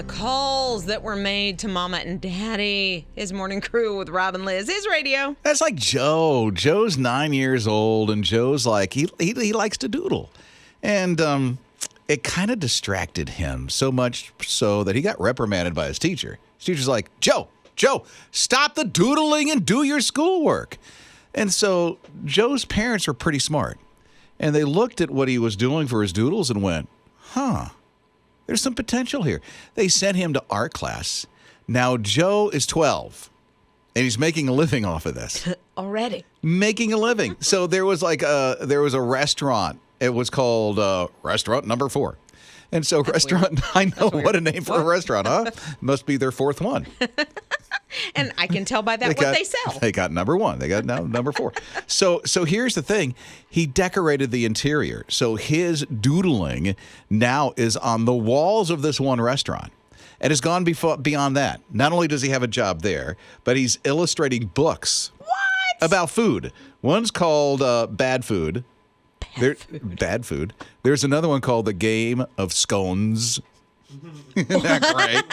the calls that were made to Mama and Daddy. His morning crew with Rob and Liz. His radio. That's like Joe. Joe's 9 years old, and Joe's like, he likes to doodle. And it kind of distracted him so much so that he got reprimanded by his teacher. His teacher's like, Joe, stop the doodling and do your schoolwork. And so Joe's parents are pretty smart. And they looked at what he was doing for his doodles and went, there's some potential here. They sent him to art class. Now Joe is 12, and he's making a living off of this. Already. Making a living. So there was a restaurant. It was called Restaurant Number 4. And so That's restaurant, weird. I know, what a name for a restaurant, huh? Must be their fourth one. And I can tell by that what they sell. They got number 1. They got now number 4. So here's the thing. He decorated the interior. So his doodling now is on the walls of this one restaurant. And has gone beyond that. Not only does he have a job there, but he's illustrating books. What? About food. One's called Bad Food. Bad Food. There's another one called The Game of Scones. Isn't that great?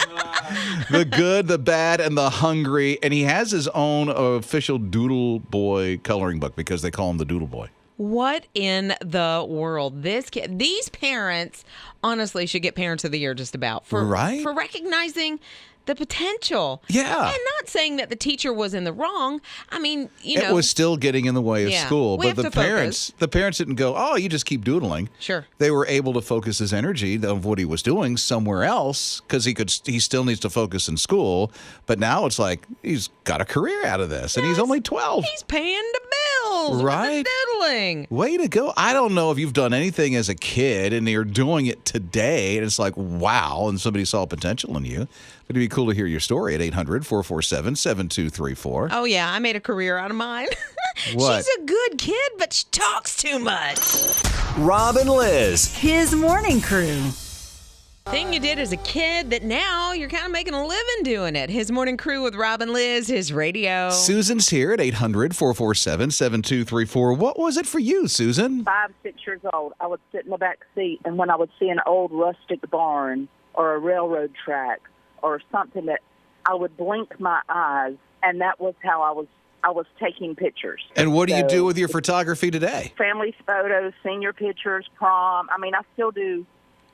The Good, the Bad, and the Hungry. And he has his own official Doodle Boy coloring book because they call him the Doodle Boy. What in the world? This kid, these parents honestly should get Parents of the Year just about for recognizing the potential. Yeah. And not saying that the teacher was in the wrong. I mean, it was still getting in the way of school. We But have to the parents didn't go, oh, you just keep doodling. Sure. They were able to focus his energy of what he was doing somewhere else because he still needs to focus in school. But now it's like he's got a career out of this, and he's only 12. He's paying the bills. Right. With the doodling. Way to go. I don't know if you've done anything as a kid and you're doing it today, and it's like, wow, and somebody saw potential in you. It'd be cool to hear your story at 800-447-7234. Oh, yeah. I made a career out of mine. What? She's a good kid, but she talks too much. Rob and Liz. His morning crew. Thing you did as a kid that now you're kind of making a living doing it. His morning crew with Rob and Liz, his radio. Susan's here at 800-447-7234. What was it for you, Susan? 5, 6 years old. I would sit in the back seat, and when I would see an old rustic barn or a railroad track or something, that I would blink my eyes, and that was how I was taking pictures. And what do you do with your photography today? Family photos, senior pictures, prom. I mean, I still do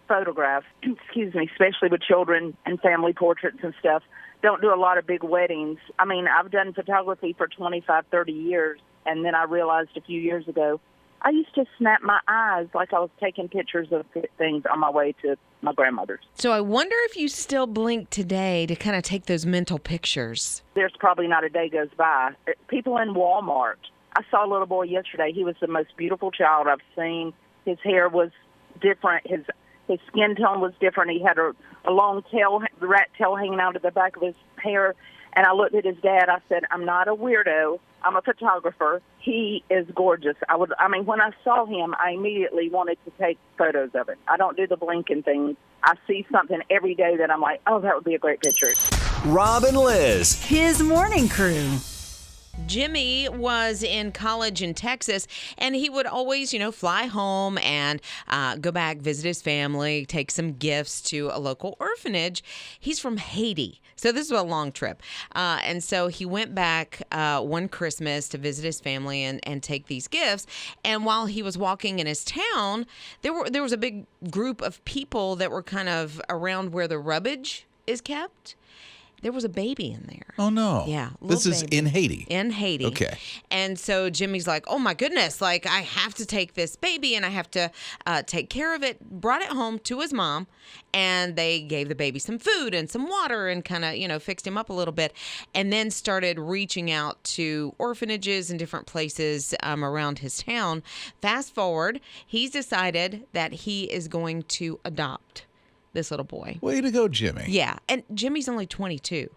photographs, especially with children and family portraits and stuff. Don't do a lot of big weddings. I mean, I've done photography for 25, 30 years, and then I realized a few years ago, I used to snap my eyes like I was taking pictures of things on my way to my grandmother's. So I wonder if you still blink today to kind of take those mental pictures. There's probably not a day goes by. People in Walmart. I saw a little boy yesterday. He was the most beautiful child I've seen. His hair was different. His skin tone was different. He had a long tail, rat tail hanging out of the back of his hair. And I looked at his dad. I said, I'm not a weirdo. I'm a photographer. He is gorgeous. When I saw him, I immediately wanted to take photos of it. I don't do the blinking thing. I see something every day that I'm like, oh, that would be a great picture. Rob and Liz. His morning crew. Jimmy was in college in Texas, and he would always, fly home and go back, visit his family, take some gifts to a local orphanage. He's from Haiti, so this was a long trip. And so he went back one Christmas to visit his family and take these gifts. And while he was walking in his town, there was a big group of people that were kind of around where the rubbish is kept. There was a baby in there. Oh, no. Yeah. This is in Haiti. In Haiti. Okay. And so Jimmy's like, oh, my goodness, I have to take this baby and I have to take care of it. Brought it home to his mom, and they gave the baby some food and some water and kind of, fixed him up a little bit, and then started reaching out to orphanages and different places around his town. Fast forward, he's decided that he is going to adopt this little boy. Way to go, Jimmy. Yeah. And Jimmy's only 22,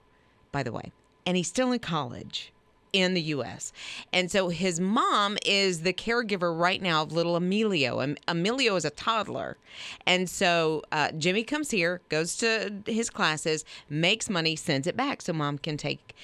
by the way. And he's still in college. in the U.S. And so his mom is the caregiver right now of little Emilio. And Emilio is a toddler. And so Jimmy comes here, goes to his classes, makes money, sends it back so mom can take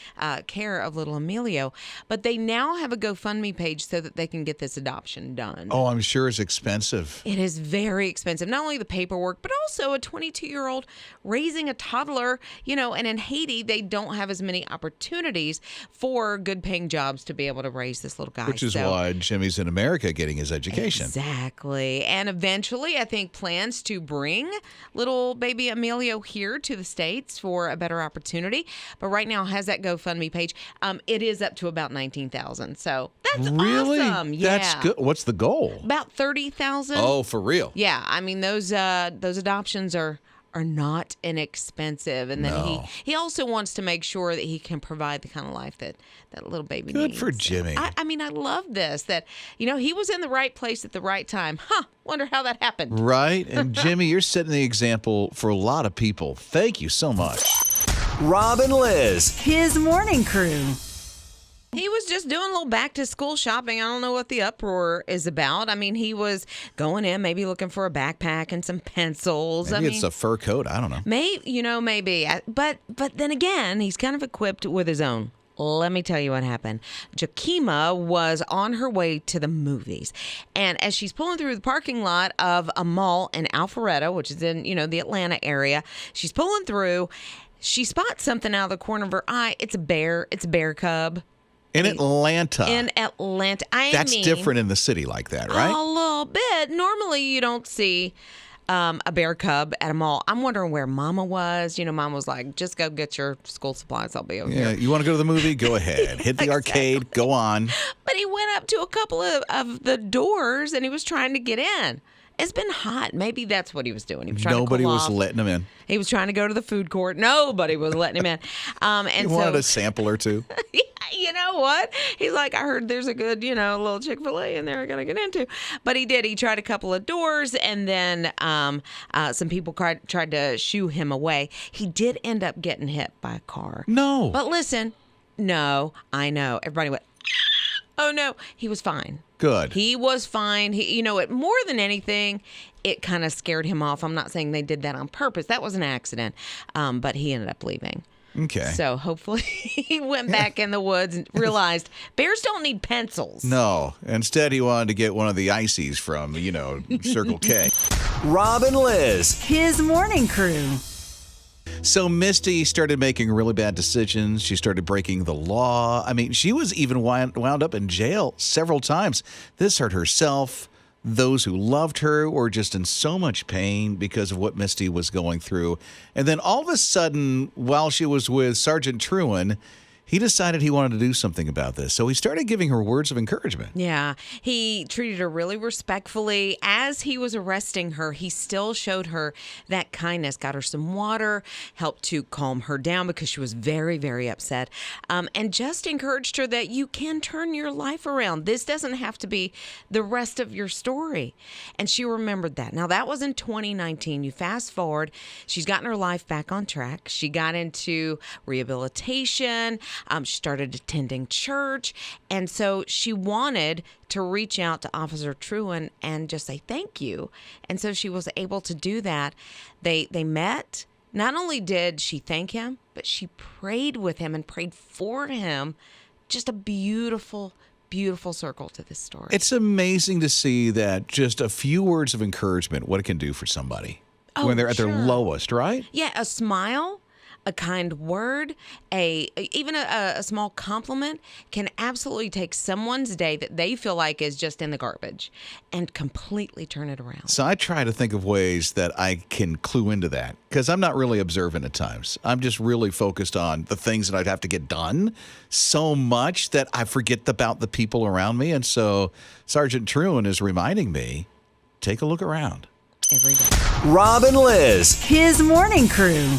care of little Emilio. But they now have a GoFundMe page so that they can get this adoption done. Oh, I'm sure it's expensive. It is very expensive. Not only the paperwork, but also a 22-year-old raising a toddler, and in Haiti, they don't have as many opportunities for good paying jobs to be able to raise this little guy. Which is why Jimmy's in America getting his education. Exactly. And eventually, I think plans to bring little baby Emilio here to the States for a better opportunity. But right now has that GoFundMe page. It is up to about $19,000. So that's really awesome. Yeah. That's good. What's the goal? About $30,000. Oh, for real? Yeah. I mean, those adoptions are not inexpensive. And then he also wants to make sure that he can provide the kind of life that little baby needs. Good for Jimmy. I mean, I love this, that, he was in the right place at the right time. Wonder how that happened. Right. And Jimmy, you're setting the example for a lot of people. Thank you so much. Rob and Liz. His morning crew. He was just doing a little back-to-school shopping. I don't know what the uproar is about. I mean, he was going in, maybe looking for a backpack and some pencils. Maybe it's a fur coat. I don't know. Maybe. But then again, he's kind of equipped with his own. Let me tell you what happened. Jakima was on her way to the movies. And as she's pulling through the parking lot of a mall in Alpharetta, which is in, the Atlanta area, she's pulling through. She spots something out of the corner of her eye. It's a bear. It's a bear cub. In Atlanta. That's different in the city like that, right? A little bit. Normally, you don't see a bear cub at a mall. I'm wondering where Mama was. Mom was like, just go get your school supplies. I'll be over here. Yeah, you want to go to the movie? Go ahead. Hit the arcade. Go on. But he went up to a couple of the doors, and he was trying to get in. It's been hot. Maybe that's what he was doing. He was trying Nobody to cool was off. Letting him in. He was trying to go to the food court. Nobody was letting him in. He wanted a sample or two. You know what? He's like, I heard there's a good, little Chick-fil-A in there I got to get into. But he did. He tried a couple of doors, and then some people tried to shoo him away. He did end up getting hit by a car. No. But listen, no, I know. Everybody went, oh, no. He was fine. Good. He was fine. More than anything, it kind of scared him off. I'm not saying they did that on purpose. That was an accident. But he ended up leaving. Okay. So hopefully he went back in the woods and realized bears don't need pencils. No. Instead, he wanted to get one of the ices from, Circle K. Rob and Liz. His morning crew. So Misty started making really bad decisions. She started breaking the law. I mean, she was even wound up in jail several times. This hurt herself. Those who loved her were just in so much pain because of what Misty was going through. And then all of a sudden, while she was with Sergeant Truan, he decided he wanted to do something about this. So he started giving her words of encouragement. Yeah. He treated her really respectfully. As he was arresting her, he still showed her that kindness, got her some water, helped to calm her down because she was very, very upset, and just encouraged her that you can turn your life around. This doesn't have to be the rest of your story. And she remembered that. Now, that was in 2019. You fast forward, she's gotten her life back on track. She got into rehabilitation. She started attending church, and so she wanted to reach out to Officer Truan and just say thank you. And so she was able to do that. They met. Not only did she thank him, but she prayed with him and prayed for him. Just a beautiful, beautiful circle to this story. It's amazing to see that just a few words of encouragement, what it can do for somebody when they're at their lowest, right? Yeah, a smile, a kind word, even a small compliment can absolutely take someone's day that they feel like is just in the garbage and completely turn it around. So I try to think of ways that I can clue into that because I'm not really observant at times. I'm just really focused on the things that I'd have to get done so much that I forget about the people around me. And so Sergeant Truan is reminding me, take a look around. Every day. Rob and Liz. His morning crew.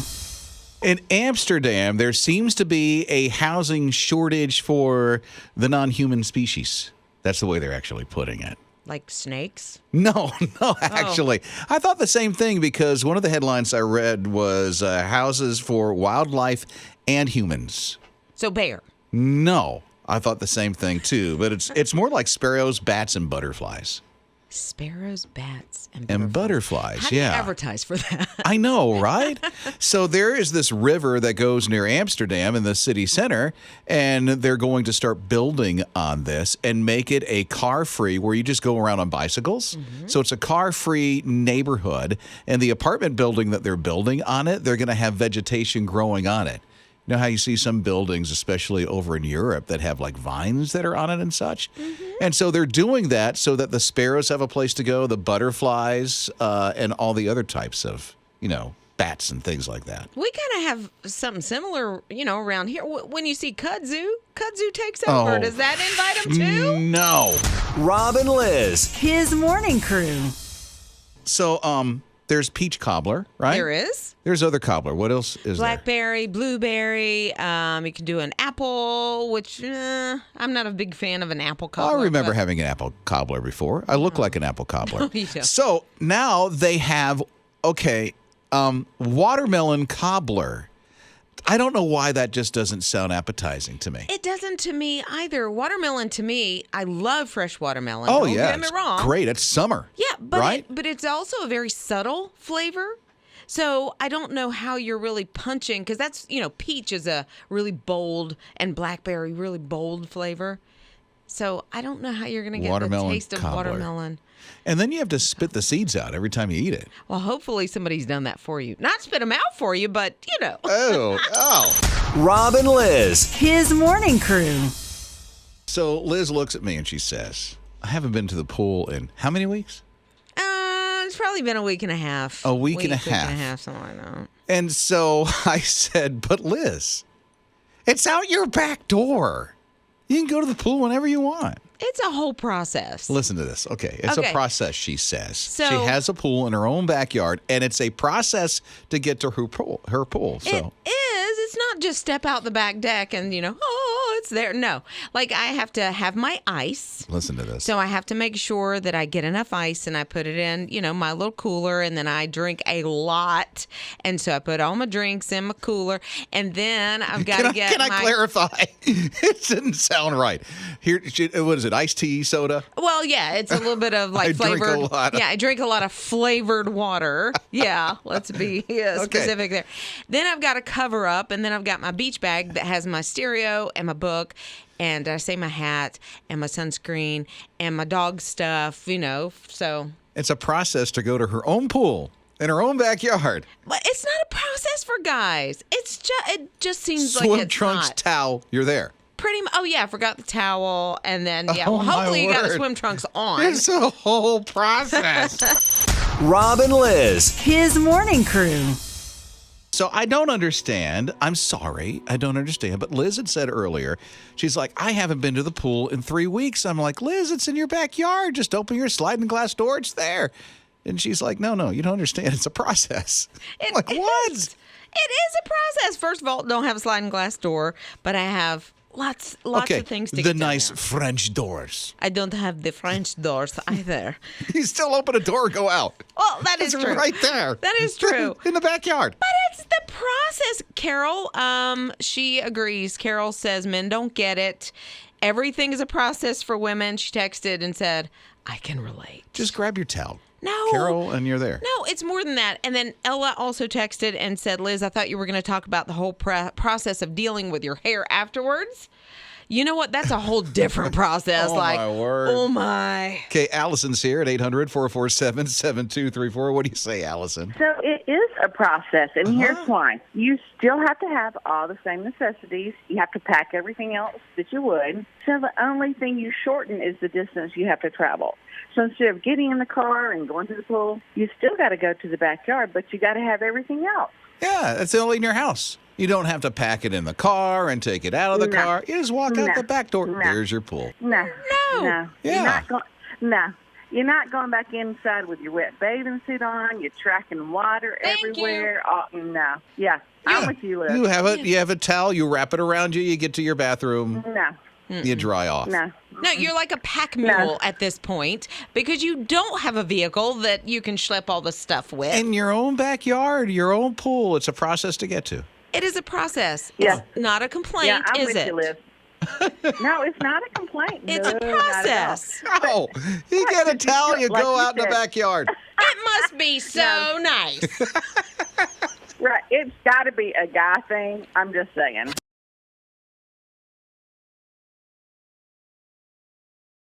In Amsterdam, there seems to be a housing shortage for the non-human species. That's the way they're actually putting it. Like snakes? No, actually. I thought the same thing because one of the headlines I read was houses for wildlife and humans. So bear. No. I thought the same thing too, but it's more like sparrows, bats, and butterflies. Sparrows, bats, And butterflies, How do you yeah. advertise for that? I know, right? So there is this river that goes near Amsterdam in the city center, and they're going to start building on this and make it a car-free where you just go around on bicycles. So it's a car-free neighborhood, and the apartment building that they're building on it, they're going to have vegetation growing on it. You know how you see some buildings, especially over in Europe, that have like vines that are on it and such? And so they're doing that so that the sparrows have a place to go, the butterflies, and all the other types of, bats and things like that. We kind of have something similar, around here. When you see kudzu takes over. Oh. Does that invite them too? No. Rob and Liz. His morning crew. So there's peach cobbler, right? There is. There's other cobbler. What else is there? Blackberry, blueberry. You can do an apple, which I'm not a big fan of an apple cobbler. I remember but- having an apple cobbler before. I look like an apple cobbler. you do. So now they have, watermelon cobbler. I don't know why that just doesn't sound appetizing to me. It doesn't to me either. Watermelon to me, I love fresh watermelon. Oh, Don't yeah. get me It's wrong. great. It's summer. Yeah, but right? but it's also a very subtle flavor. So I don't know how you're really punching, because that's, peach is a really bold, and blackberry really bold flavor. So I don't know how you're going to get Watermelon the taste of cobbler. watermelon. And then you have to spit the seeds out every time you eat it. Well, hopefully somebody's done that for you. Not spit them out for you, but, Oh. Rob and Liz. His morning crew. So Liz looks at me and she says, I haven't been to the pool in how many weeks? It's probably been a week and a half. A week and a Week and a half. half, something like that. And so I said, but Liz, it's out your back door. You can go to the pool whenever you want. It's a whole process. Listen to this. Okay. It's Okay. a process, she says. So- she has a pool in her own backyard, and it's a process to get to her pool. So It is. It's not just step out the back deck and, it's there. No. Like, I have to have my ice. listen to this. So I have to make sure that I get enough ice and I put it in, my little cooler, and then I drink a lot. And so I put all my drinks in my cooler, and then I've got to get Can I clarify? It didn't sound right. Here, what is it? Iced tea, soda? Well, yeah, it's a little bit of like I drink a flavored. lot of- Yeah, I drink a lot of flavored water. Yeah, let's be specific there. Then I've got a cover up, and then I've got my beach bag that has my stereo and my book, and I say my hat and my sunscreen and my dog stuff. So. It's a process to go to her own pool in her own backyard. But it's not a process for guys. It just seems like Swim it's trunks, not. towel, you're there. Pretty much. Oh yeah, I forgot the towel, and then Oh, well, hopefully my you got the word. swim trunks on. It's a whole process. Rob and Liz. His morning crew. So I don't understand. I'm sorry. I don't understand. But Liz had said earlier, she's like, I haven't been to the pool in 3 weeks. I'm like, Liz, it's in your backyard. Just open your sliding glass door. It's there. And she's like, no, you don't understand. It's a process. I'm like, what? It is a process. First of all, don't have a sliding glass door, but I have lots Okay, of things to the get done nice now. French doors. I don't have the French doors either. You still open a door, go out. Well, that is It's true. right there. That is true. In the backyard. But it's the process. Carol, she agrees. Carol says men don't get it. Everything is a process for women. She texted and said, I can relate. Just grab your towel. No. Carol, and you're there. No, it's more than that. And then Ella also texted and said, Liz, I thought you were going to talk about the whole process of dealing with your hair afterwards. You know what? That's a whole different process. Oh, my word. Oh, my. Okay, Allison's here at 800-447-7234. What do you say, Allison? So it is a process, and here's why. You still have to have all the same necessities. You have to pack everything else that you would. So the only thing you shorten is the distance you have to travel. So instead of getting in the car and going to the pool, you still got to go to the backyard, but you got to have everything else. Yeah, it's only in your house. You don't have to pack it in the car and take it out of the No. car. You just walk out No. the back door. No. There's your pool. No. No. Yeah. You're not going. No. You're not going back inside with your wet bathing suit on. You're tracking water Thank you. everywhere. Oh, no. Yeah. I'm with you, Liz. You have it. You have a towel. You wrap it around you. You get to your bathroom. No. You dry off. No. No, you're like a pack mule at this point because you don't have a vehicle that you can schlep all the stuff with. In your own backyard, your own pool. It's a process to get to. It is a process. Yeah. It's not a complaint, Yeah, I'm is with it? you, Liz. No, it's not a complaint. It's a No, not at all. process. Oh, you get a towel, you like go you out in the said. backyard. It must be so nice. Right. It's got to be a guy thing. I'm just saying.